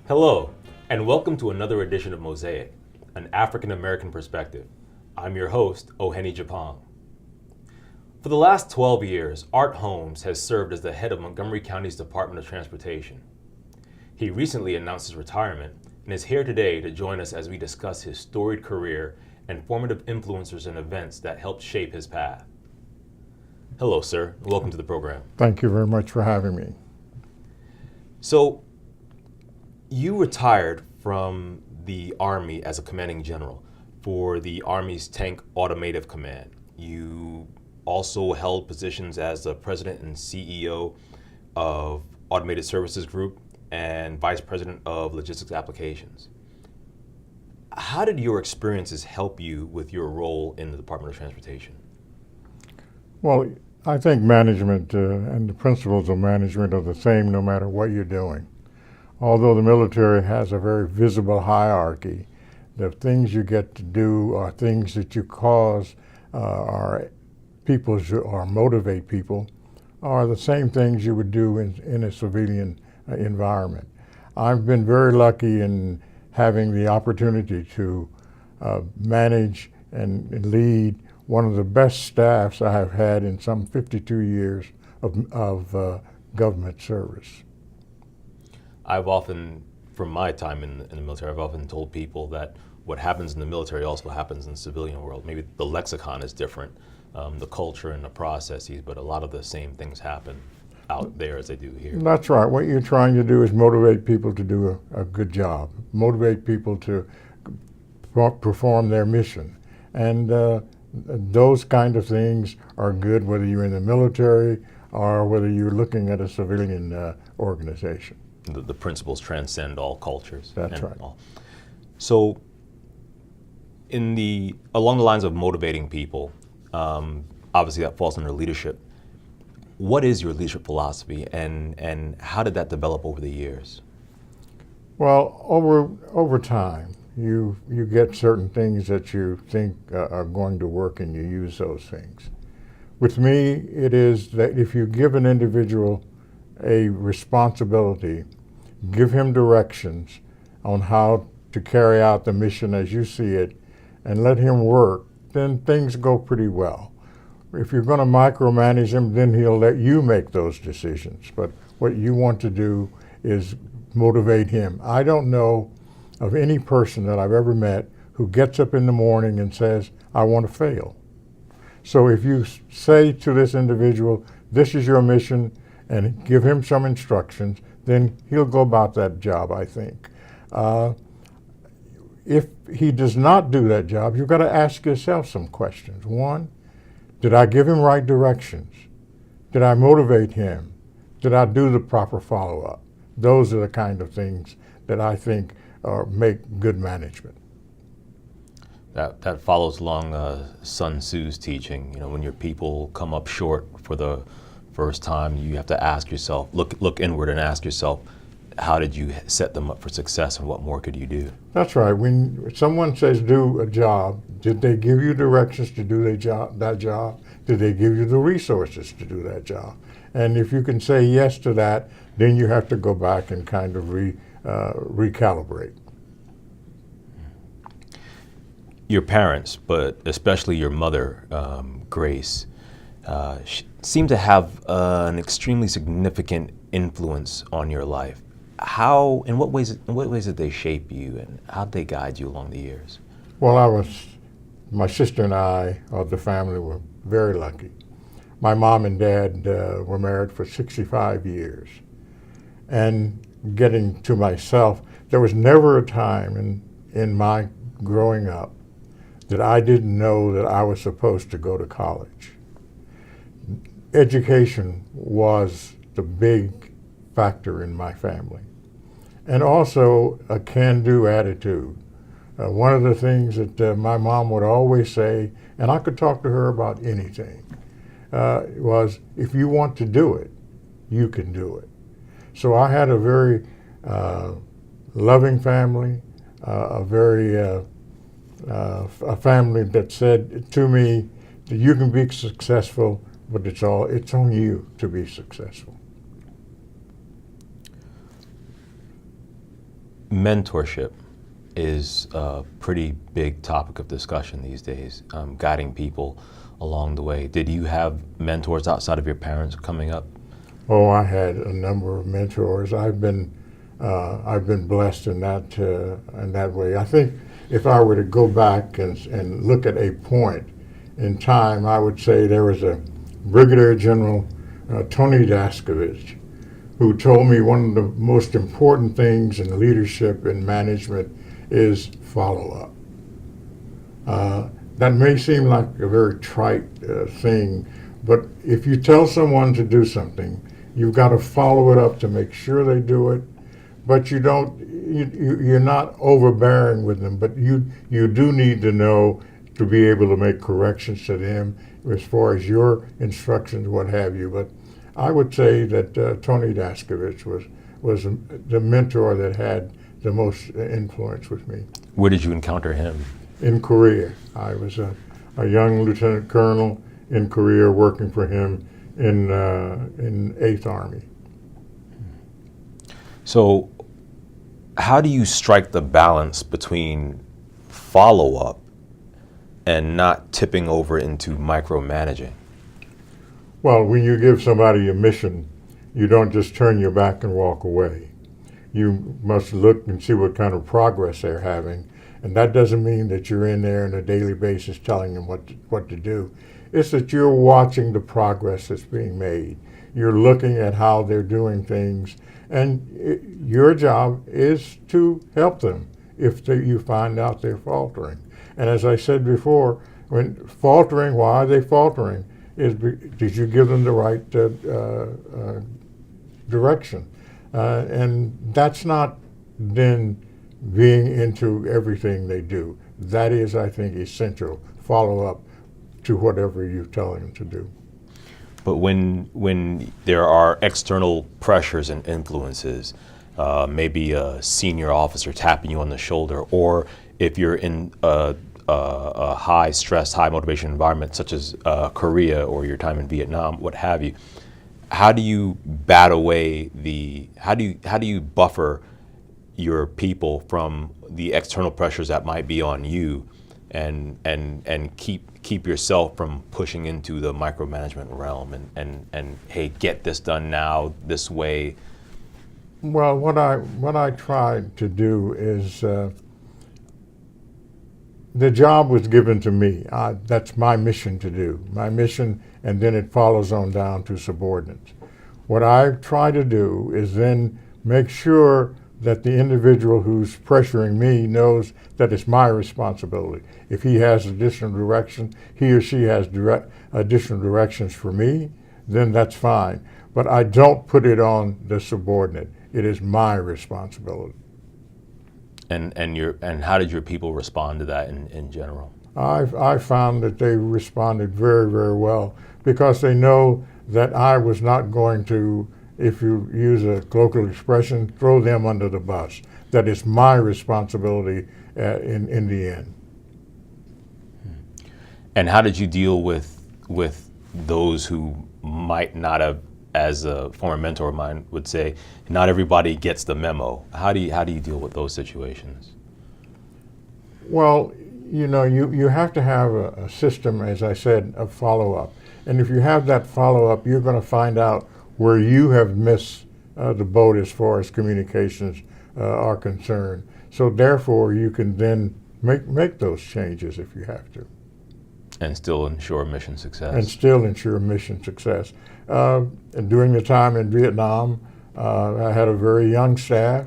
Hello, and welcome to another edition of Mosaic, an African American perspective. I'm your host, Ohene Gyapong. For the last 12 years, Art Holmes has served as the head of Montgomery County's Department of Transportation. He recently announced his retirement and is here today to join us as we discuss his storied career and formative influencers and events that helped shape his path. Hello, sir. Welcome to the program. Thank you very much for having me. So, you retired from the Army as a commanding general for the Army's Tank Automotive Command. You also held positions as the president and CEO of Automated Services Group and vice president of Logistics Applications. How did your experiences help you with your role in the Department of Transportation? Well, I think management and the principles of management are the same no matter what you're doing. Although the military has a very visible hierarchy, the things you get to do are things that you cause or motivate people are the same things you would do in a civilian environment. I've been very lucky in having the opportunity to manage and lead one of the best staffs I have had in some 52 years of government service. I've often, from my time in the military, I've often told people that what happens in the military also happens in the civilian world. Maybe the lexicon is different, the culture and the processes, but a lot of the same things happen out there as they do here. That's right. What you're trying to do is motivate people to do a good job, motivate people to perform their mission. And those kind of things are good whether you're in the military or whether you're looking at a civilian organization. The principles transcend all cultures. That's right. So, along the lines of motivating people, obviously that falls under leadership. What is your leadership philosophy, and how did that develop over the years? Well, over time, you get certain things that you think are going to work, and you use those things. With me, it is that if you give an individual a responsibility, give him directions on how to carry out the mission as you see it, and let him work, then things go pretty well. If you're going to micromanage him, then he'll let you make those decisions. But what you want to do is motivate him. I don't know of any person that I've ever met who gets up in the morning and says, I want to fail. So if you say to this individual, this is your mission, and give him some instructions, then he'll go about that job, I think. If he does not do that job, you've got to ask yourself some questions. One, did I give him right directions? Did I motivate him? Did I do the proper follow-up? Those are the kind of things that I think make good management. That follows along Sun Tzu's teaching. You know, when your people come up short for the first time, you have to ask yourself, look inward and ask yourself, how did you set them up for success, and what more could you do? That's right. When someone says do a job, did they give you directions to do that job? Did they give you the resources to do that job? And if you can say yes to that, then you have to go back and kind of recalibrate. Your parents, but especially your mother, Grace, seem to have an extremely significant influence on your life. In what ways did they shape you, and how did they guide you along the years? Well, my sister and I, the family, were very lucky. My mom and dad were married for 65 years. And getting to myself, there was never a time in my growing up that I didn't know that I was supposed to go to college. Education was the big factor in my family. And also a can-do attitude. One of the things that my mom would always say, and I could talk to her about anything, was if you want to do it, you can do it. So I had a very loving family, a family that said to me that you can be successful, but it's on you to be successful. Mentorship is a pretty big topic of discussion these days, guiding people along the way. Did you have mentors outside of your parents coming up? Oh, I had a number of mentors. I've been blessed in that way. I think if I were to go back and look at a point in time, I would say there was a Brigadier General Tony Daskovich, who told me one of the most important things in leadership and management is follow-up. That may seem like a very trite thing, but if you tell someone to do something, you've got to follow it up to make sure they do it. But you're not overbearing with them, but you do need to know to be able to make corrections to them as far as your instructions, what have you. But I would say that Tony Daskovich was the mentor that had the most influence with me. Where did you encounter him? In Korea. I was a young lieutenant colonel in Korea working for him in 8th Army. So how do you strike the balance between follow-up and not tipping over into micromanaging? Well, when you give somebody a mission, you don't just turn your back and walk away. You must look and see what kind of progress they're having. And that doesn't mean that you're in there on a daily basis telling them what to do. It's that you're watching the progress that's being made. You're looking at how they're doing things. And your job is to help them if you find out they're faltering. And as I said before, when faltering, why are they faltering? Did you give them the right direction? And that's not then being into everything they do. That is, I think, essential. Follow up to whatever you're telling them to do. But when there are external pressures and influences, maybe a senior officer tapping you on the shoulder, or if you're in a high stress, high motivation environment such as Korea or your time in Vietnam, what have you, how do you bat away how do you buffer your people from the external pressures that might be on you, and keep yourself from pushing into the micromanagement realm and hey, get this done now this way? Well, what I tried to do is the job was given to me. That's my mission to do. My mission, and then it follows on down to subordinates. What I try to do is then make sure that the individual who's pressuring me knows that it's my responsibility. If he has additional direction, he or she has additional directions for me, then that's fine. But I don't put it on the subordinate. It is my responsibility. And how did your people respond to that in general? I found that they responded very, very well, because they know that I was not going to, if you use a colloquial expression, throw them under the bus. That is my responsibility in the end. And how did you deal with those who might not have, as a former mentor of mine would say, not everybody gets the memo? How do you deal with those situations? Well, you have to have a system, as I said, of follow-up. And if you have that follow-up, you're going to find out where you have missed the boat as far as communications are concerned. So therefore, you can then make those changes if you have to. And still ensure mission success. And still ensure mission success. And during the time in Vietnam, I had a very young staff,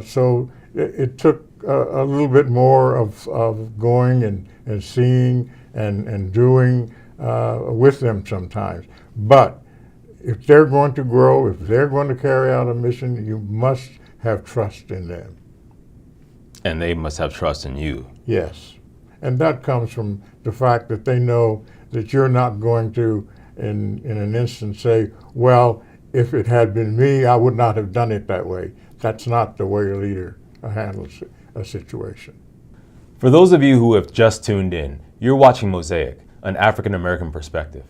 so it took a little bit more of going and seeing and doing with them sometimes. But if they're going to grow, if they're going to carry out a mission, you must have trust in them. And they must have trust in you. Yes. And that comes from the fact that they know that you're not going to, in an instant, say, well, if it had been me, I would not have done it that way. That's not the way a leader handles a situation. For those of you who have just tuned in, you're watching Mosaic, an African American perspective.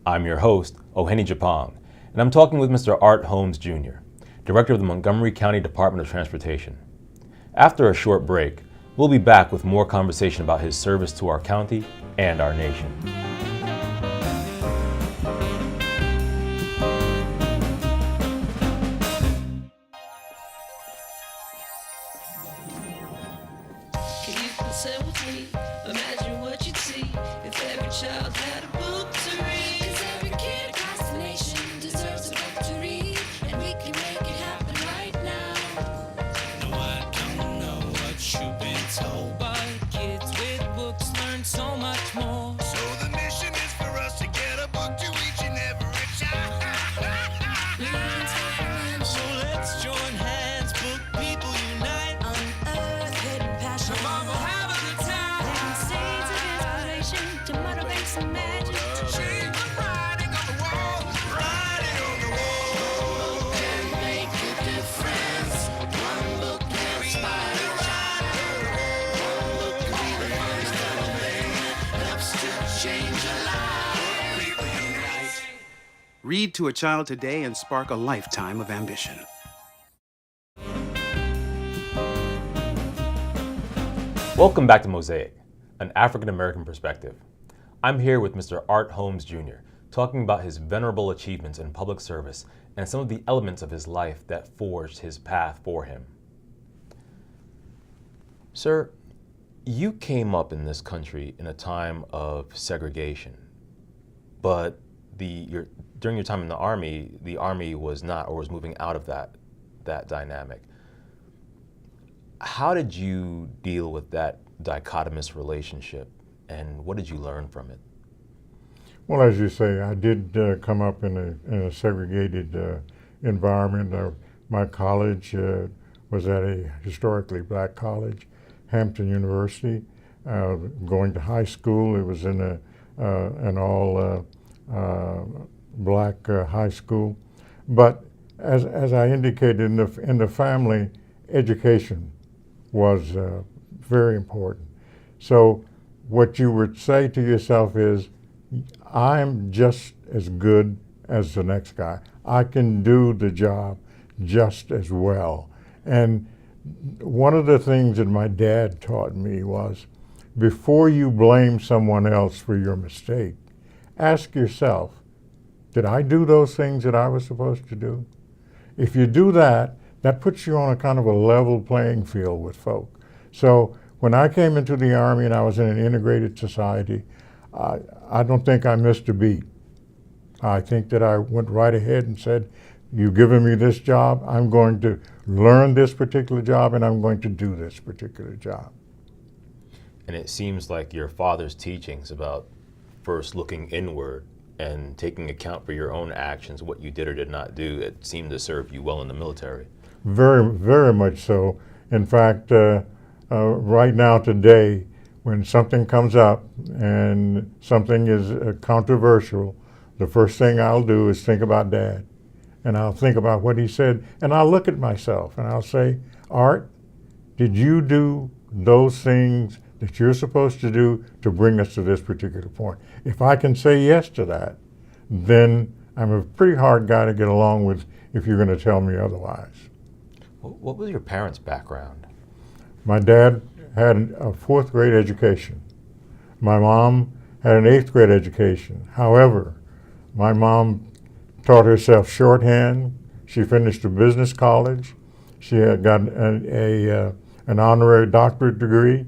I'm your host, Ohene Gyapong, and I'm talking with Mr. Art Holmes, Jr., Director of the Montgomery County Department of Transportation. After a short break, we'll be back with more conversation about his service to our county and our nation. Imagine what you'd see if every child had a book to read. 'Cause every kid across the nation deserves a book to read, and we can make it happen right now. No, I don't know what you've been told, but kids with books learn so much more. So the mission is for us to get a book to each and every child. So let's join hands, book people unite, unearth hidden passion. Come on, we'll have a good time. Seeds of inspiration to motivate some magic. To change the writing on the wall, writing on the wall. One book can make a difference. One book can inspire a child. One book can be the first kind of thing that helps to change a life. People unite. Read to a child today and spark a lifetime of ambition. Welcome back to Mosaic, an African American perspective. I'm here with Mr. Art Holmes Jr., talking about his venerable achievements in public service and some of the elements of his life that forged his path for him. Sir, you came up in this country in a time of segregation, but during your time in the Army was not, or was moving out of that dynamic. How did you deal with that dichotomous relationship, and what did you learn from it? Well, as you say, I did come up in a segregated environment. My college was at a historically black college, Hampton University. Going to high school, it was in an all black high school. But as I indicated, in the family, education was very important. So what you would say to yourself is, I'm just as good as the next guy. I can do the job just as well. And one of the things that my dad taught me was, before you blame someone else for your mistake, ask yourself, did I do those things that I was supposed to do? If you do that, that puts you on a kind of a level playing field with folk. So when I came into the Army and I was in an integrated society, I don't think I missed a beat. I think that I went right ahead and said, you've given me this job, I'm going to learn this particular job, and I'm going to do this particular job. And it seems like your father's teachings about first looking inward and taking account for your own actions, what you did or did not do, it seemed to serve you well in the military. Very, very much so. In fact, right now today, when something comes up and something is controversial, the first thing I'll do is think about Dad. And I'll think about what he said, and I'll look at myself and I'll say, Art, did you do those things that you're supposed to do to bring us to this particular point? If I can say yes to that, then I'm a pretty hard guy to get along with if you're going to tell me otherwise. What was your parents' background? My dad had a 4th grade education. My mom had an 8th grade education. However, my mom taught herself shorthand. She finished a business college. She had got an honorary doctorate degree,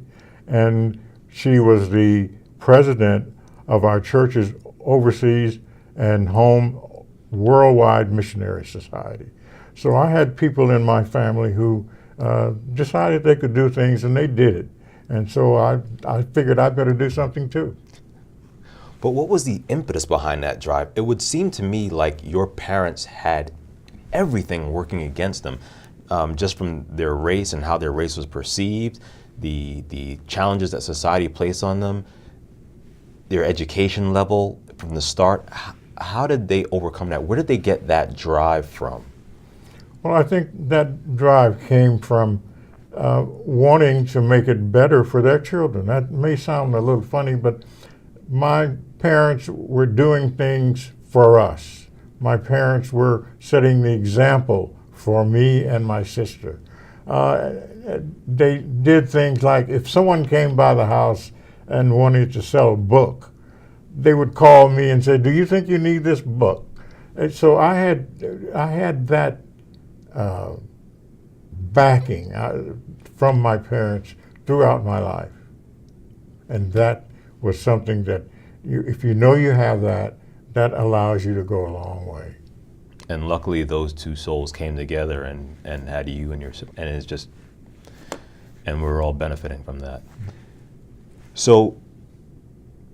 and she was the president of our church's overseas and home worldwide missionary society. So I had people in my family who decided they could do things, and they did it. And so I figured I'd better do something too. But what was the impetus behind that drive? It would seem to me like your parents had everything working against them, just from their race and how their race was perceived, the challenges that society placed on them, their education level from the start. How did they overcome that? Where did they get that drive from? Well, I think that drive came from wanting to make it better for their children. That may sound a little funny, but my parents were doing things for us. My parents were setting the example for me and my sister. they did things like if someone came by the house and wanted to sell a book, they would call me and say, "Do you think you need this book?" And so I had that backing from my parents throughout my life, and that was something that if you know you have that, that allows you to go a long way. And luckily, those two souls came together and had you and and it's just, and we're all benefiting from that. So,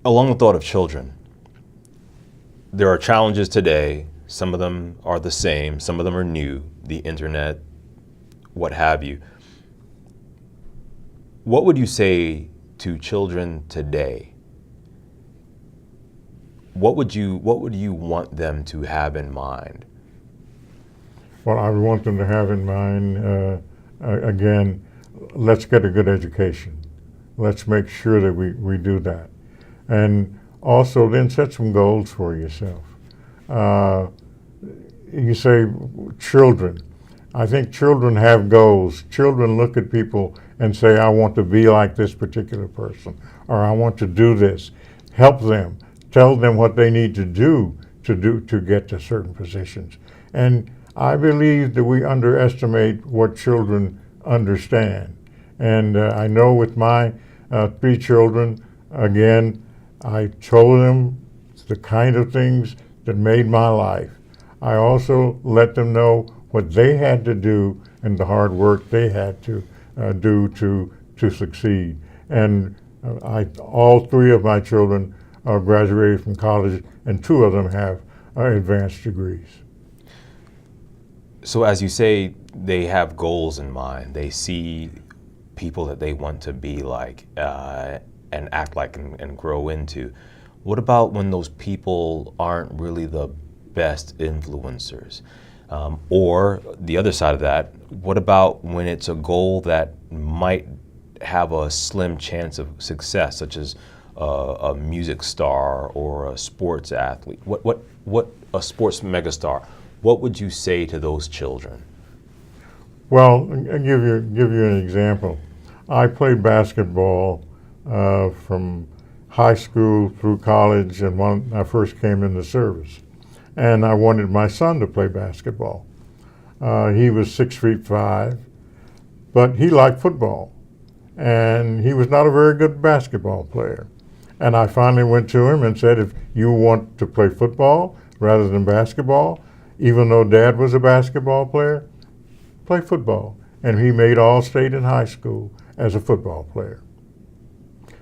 along the thought of children, there are challenges today. Some of them are the same, some of them are new, the internet, what have you. What would you say to children today? What would you want them to have in mind? Well, I want them to have in mind, again, let's get a good education. Let's make sure that we do that. And also then set some goals for yourself. You say children. I think children have goals. Children look at people and say, I want to be like this particular person, or I want to do this. Help them. Tell them what they need to do to get to certain positions. And I believe that we underestimate what children understand. And I know with my 3 children, again, I told them the kind of things that made my life. I also let them know what they had to do and the hard work they had to do to succeed. And all 3 of my children graduated from college, and 2 of them have advanced degrees. So as you say, they have goals in mind. They see people that they want to be like and act like and grow into. What about when those people aren't really the best influencers? Or the other side of that, what about when it's a goal that might have a slim chance of success, such as a music star or a sports athlete? What a sports megastar? What would you say to those children? Well, I'll give you an example. I played basketball from high school through college, and when I first came in the service. And I wanted my son to play basketball. He was 6'5", but he liked football. And he was not a very good basketball player. And I finally went to him and said, if you want to play football rather than basketball, even though Dad was a basketball player, play football. And he made All-State in high school as a football player.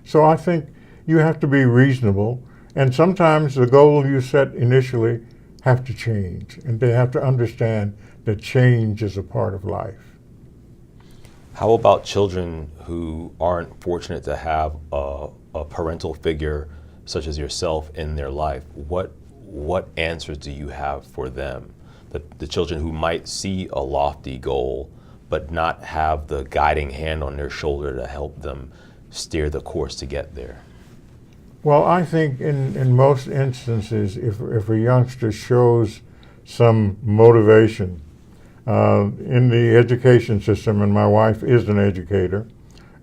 So I think you have to be reasonable, and sometimes the goal you set initially have to change, and they have to understand that change is a part of life. How about children who aren't fortunate to have a parental figure such as yourself in their life? What answers do you have for them? The children who might see a lofty goal but not have the guiding hand on their shoulder to help them steer the course to get there? Well, I think in most instances, if a youngster shows some motivation in the education system, and my wife is an educator,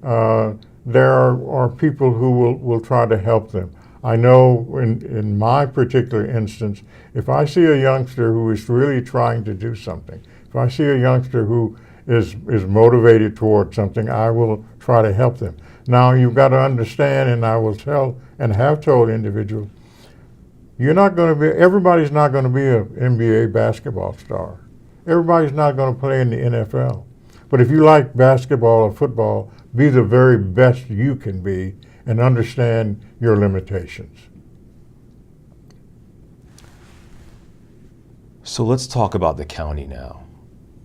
there are people who will try to help them. I know in my particular instance, if I see a youngster who is really trying to do something, if I see a youngster who is motivated toward something, I will try to help them. Now, you've got to understand, and I will tell and have told individuals, everybody's not going to be an NBA basketball star. Everybody's not going to play in the NFL. But if you like basketball or football, be the very best you can be and understand your limitations. So let's talk about the county now.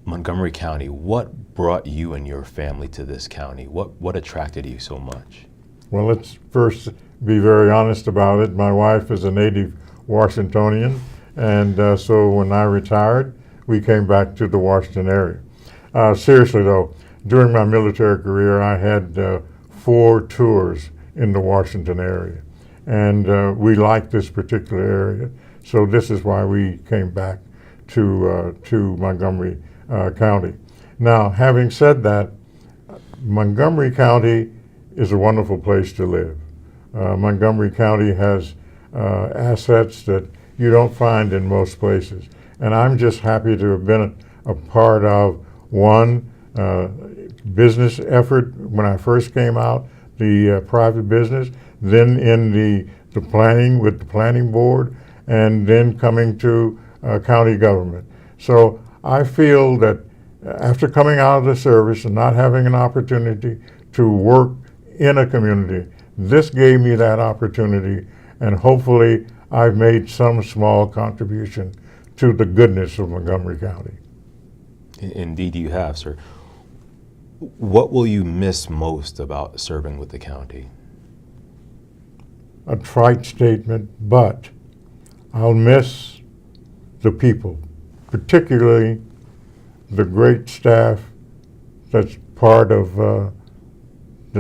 Montgomery County, what brought you and your family to this county? What attracted you so much? Well, let's first be very honest about it. My wife is a native Washingtonian, and so when I retired, we came back to the Washington area. Seriously though, during my military career, I had 4 tours in the Washington area, and we liked this particular area. So this is why we came back to Montgomery County. Now, having said that, Montgomery County is a wonderful place to live. Montgomery County has assets that you don't find in most places. And I'm just happy to have been a part of one business effort when I first came out, the private business, then in the planning with the planning board, and then coming to county government. So I feel that after coming out of the service and not having an opportunity to work in a community, this gave me that opportunity, and hopefully I've made some small contribution to the goodness of Montgomery County. Indeed you have, sir. What will you miss most about serving with the county? A trite statement, but I'll miss the people, particularly the great staff that's part of the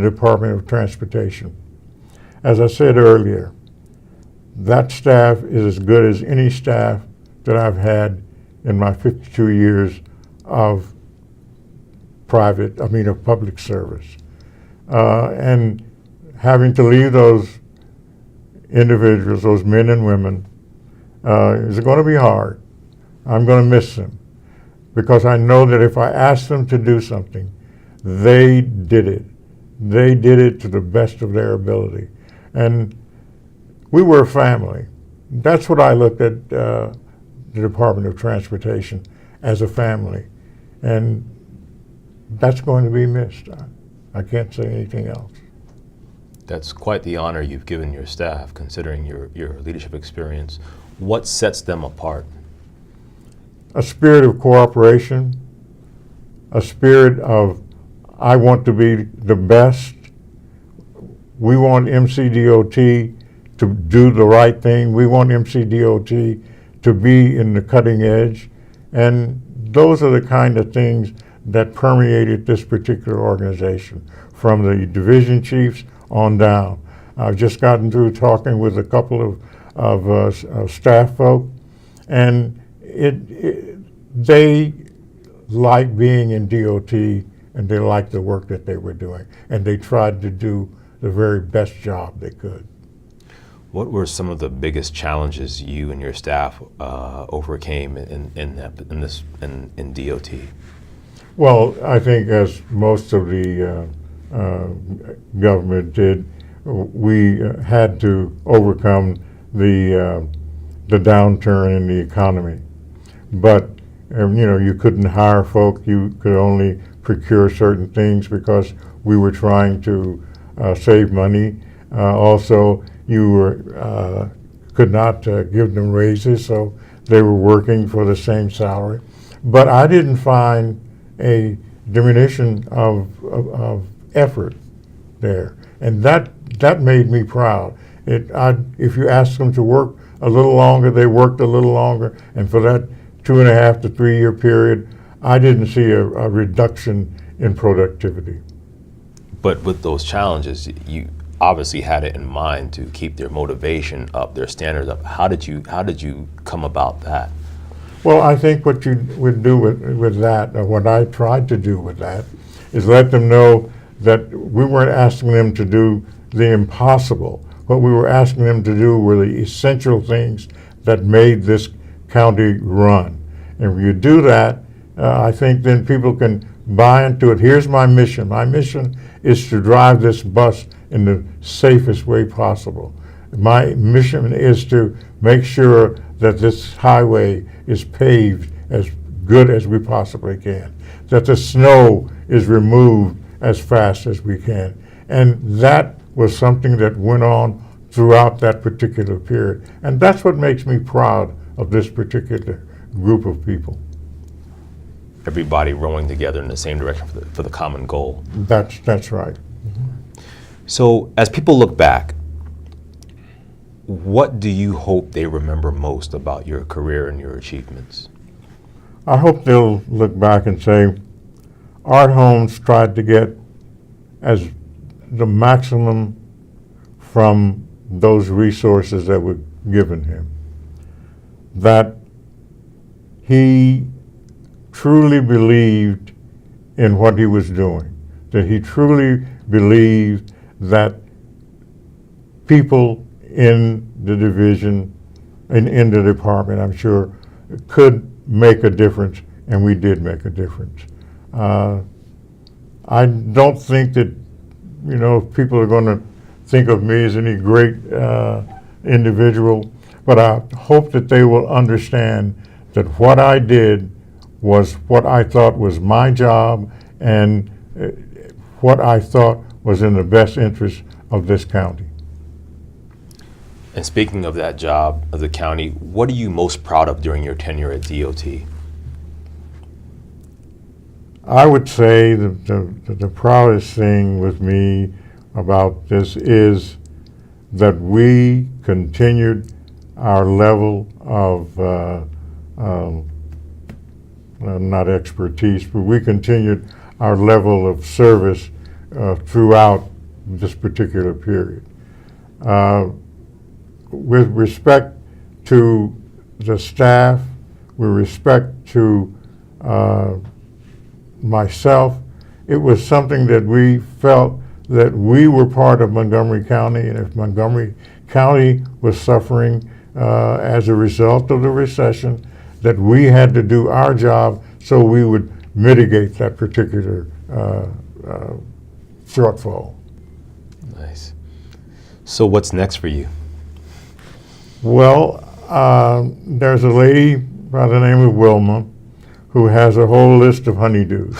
Department of Transportation. As I said earlier, that staff is as good as any staff that I've had in my 52 years of public service. And having to leave those individuals, those men and women, is going to be hard. I'm going to miss them because I know that if I asked them to do something, they did it. They did it to the best of their ability. And we were a family. That's what I looked at the Department of Transportation as, a family. And that's going to be missed. I can't say anything else. That's quite the honor you've given your staff, considering your leadership experience. What sets them apart? A spirit of cooperation, a spirit of, I want to be the best. We want MCDOT to do the right thing. We want MCDOT to be in the cutting edge. And those are the kind of things that permeated this particular organization, from the division chiefs on down. I've just gotten through talking with a couple of staff folk, and they like being in DOT, and they liked the work that they were doing, and they tried to do the very best job they could. What were some of the biggest challenges you and your staff overcame in DOT? Well, I think as most of the government did, we had to overcome the downturn in the economy. But you couldn't hire folk. You could only procure certain things because we were trying to save money. Also, you could not give them raises, so they were working for the same salary. But I didn't find a diminution of effort there, and that made me proud. If you asked them to work a little longer, they worked a little longer, and for that 2.5 to 3 year period, I didn't see a reduction in productivity. But with those challenges, you obviously had it in mind to keep their motivation up, their standards up. How did you come about that? Well, I think what you would do with that, or what I tried to do with that, is let them know that we weren't asking them to do the impossible. What we were asking them to do were the essential things that made this county run. And when you do that, I think then people can buy into it. Here's my mission. My mission is to drive this bus in the safest way possible. My mission is to make sure that this highway is paved as good as we possibly can, that the snow is removed as fast as we can. And that was something that went on throughout that particular period. And that's what makes me proud of this particular group of people. Everybody rowing together in the same direction for the common goal. That's right. So as people look back, what do you hope they remember most about your career and your achievements? I hope they'll look back and say, Art Holmes tried to get as the maximum from those resources that were given him. That he truly believed in what he was doing, that he truly believed that people in the division, in the department, I'm sure, could make a difference, and we did make a difference. I don't think that, people are going to think of me as any great individual, but I hope that they will understand that what I did was what I thought was my job and what I thought was in the best interest of this county. And speaking of that job of the county, what are you most proud of during your tenure at DOT? I would say the proudest thing with me about this is that we continued our level of, not expertise, but we continued our level of service throughout this particular period. With respect to the staff, with respect to myself, it was something that we felt that we were part of Montgomery County, and if Montgomery County was suffering as a result of the recession, that we had to do our job so we would mitigate that particular shortfall. Nice. So what's next for you? Well, there's a lady by the name of Wilma who has a whole list of honeydews.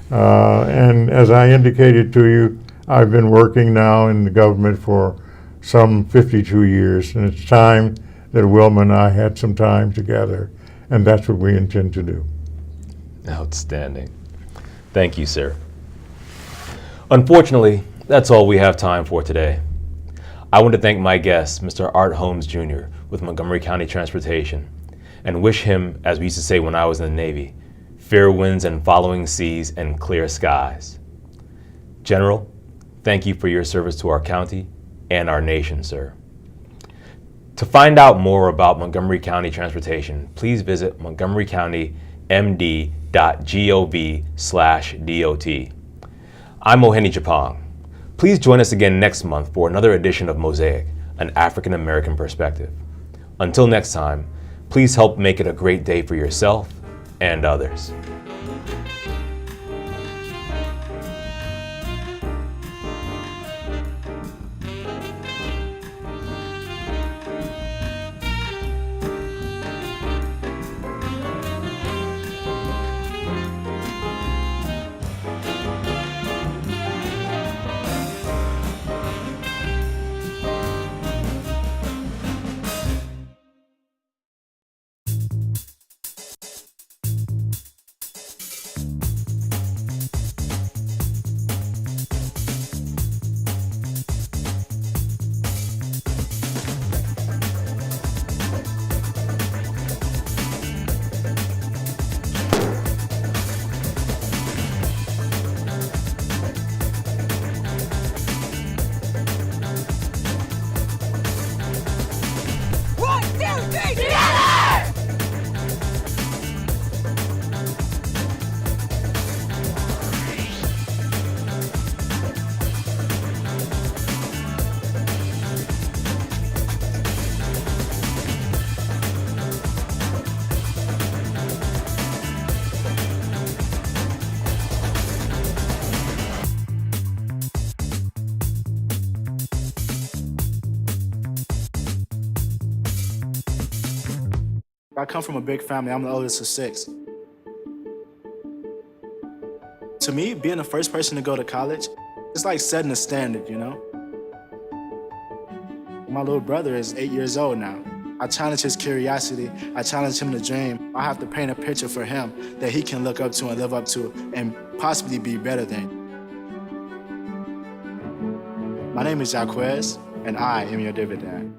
And as I indicated to you, I've been working now in the government for some 52 years, and it's time that Wilma and I had some time together, and that's what we intend to do. Outstanding. Thank you, sir. Unfortunately, that's all we have time for today. I want to thank my guest, Mr. Art Holmes, Jr. with Montgomery County Transportation, and wish him, as we used to say when I was in the Navy, fair winds and following seas and clear skies. General, thank you for your service to our county and our nation, sir. To find out more about Montgomery County Transportation, please visit montgomerykcountymd.gov/DOT. I'm Ohene Gyapong. Please join us again next month for another edition of Mosaic, an African American perspective. Until next time, please help make it a great day for yourself and others. I come from a big family. I'm the oldest of 6. To me, being the first person to go to college, it's like setting a standard, you know? My little brother is 8 years old now. I challenge his curiosity. I challenge him to dream. I have to paint a picture for him that he can look up to and live up to and possibly be better than. My name is Jaquez, and I am your dividend.